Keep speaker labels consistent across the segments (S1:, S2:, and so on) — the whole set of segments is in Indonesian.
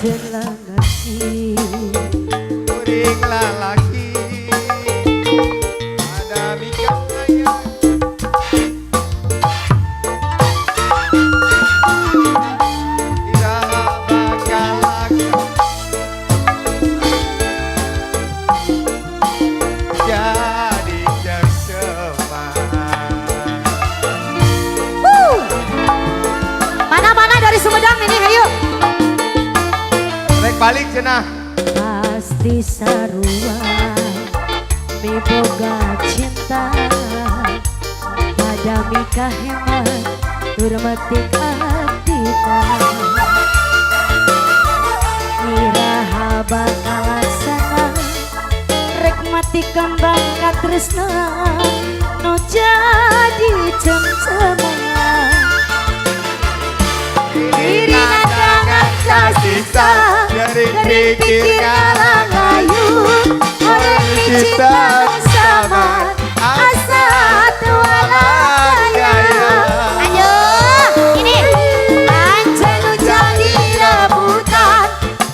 S1: Lalaki
S2: kuring lalaki ada mikir saya iraha bakal lagi jadi tersemar.
S1: Mana-mana dari Sumedang ini, ayo.
S2: Rek balik cenah.
S1: Pasti sarua miboga cinta pada mika hemat turmetik atita iraha bakal laksana rek mati kembang katresna no jadi cem-ceman diri nadangan kasisa
S2: dari pikir ngalang
S1: layu orang cinta sama asa tualaya ayo ini anjanu jadi rebutan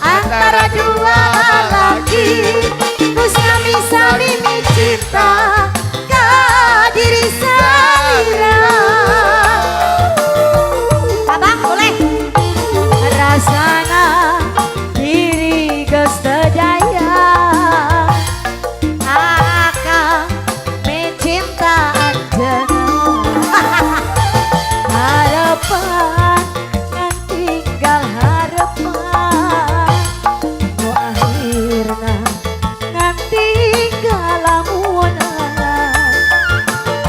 S1: antara dua lelaki terus sami-sami cinta ke diri salira abang boleh rasana diri geus teu daya akang mencinta anjeunna harapan ngan tinggal harapan nu akhirna ngan tinggal lamunan.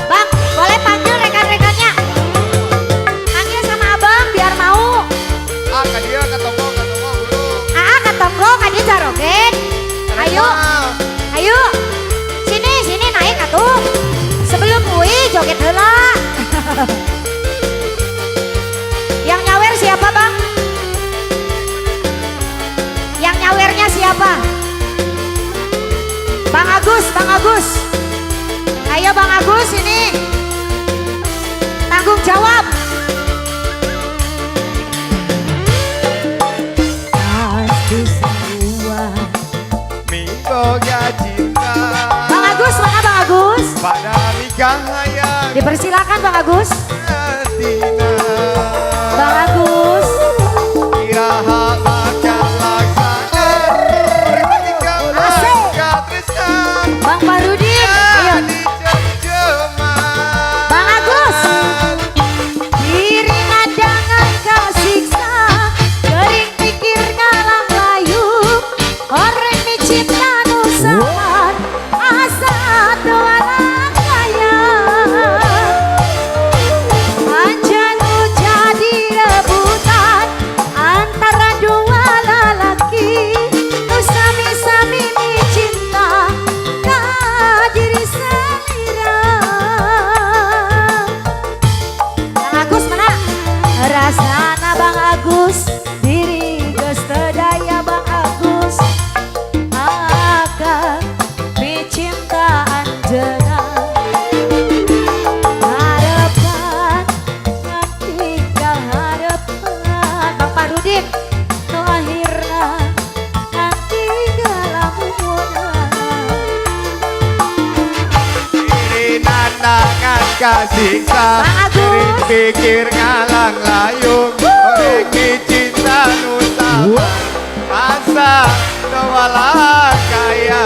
S1: Bang, boleh panggil rekan-rekannya, panggil sama abang biar mau.
S2: ah ka dia ka tonggo buru
S1: Katonggo kadi jaroget. Ayo, ayo. Sini naik atuh. Sebelum Ui joget heula. Yang nyawer siapa, Bang? Yang nyawernya siapa? Bang Agus, Bang Agus. Ayo Bang Agus ini. Tanggung jawab. Pasti semua.
S2: miboga cinta
S1: Bang Agus, mana Bang Agus?
S2: pada nikah hayang
S1: Dipersilakan Bang Agus.
S2: tina
S1: Bang Agus.
S2: iraha bakal laksana rek mati kembang katresna
S1: Bang Parudin. Ayo.
S2: jadi cem-ceman.
S1: Bang Agus. Diri nadangan kasiksa kering pikir ngalang layu orang dicinta nu saman asa tualang kaya anjanu jadi rebutan antara dua lelaki nu sami-sami cinta ka diri salira. Bang Agus mana? Rasana Bang Agus diri geus teu daya Bang Agus akang micinta anjeunna harapan ngan tinggal harapan Bang Parudin nu akhirna ngan tinggal lamunan.
S2: diri nandangan kasiksa
S1: Bang Agus.
S2: diri pikir ngalang layung orang dicinta nu sama asa tualang kaya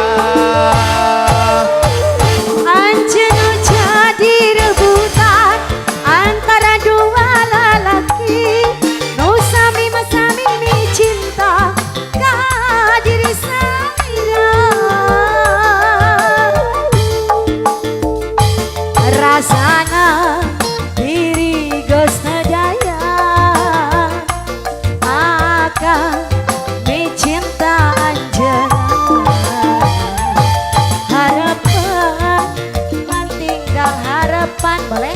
S1: Anjeunna jadi rebutan antara dua lelaki nu sami-sami cinta ka diri salira. Rasana diri geus teu daya akang micinta anjeunna harapan ngan tinggal harapan boleh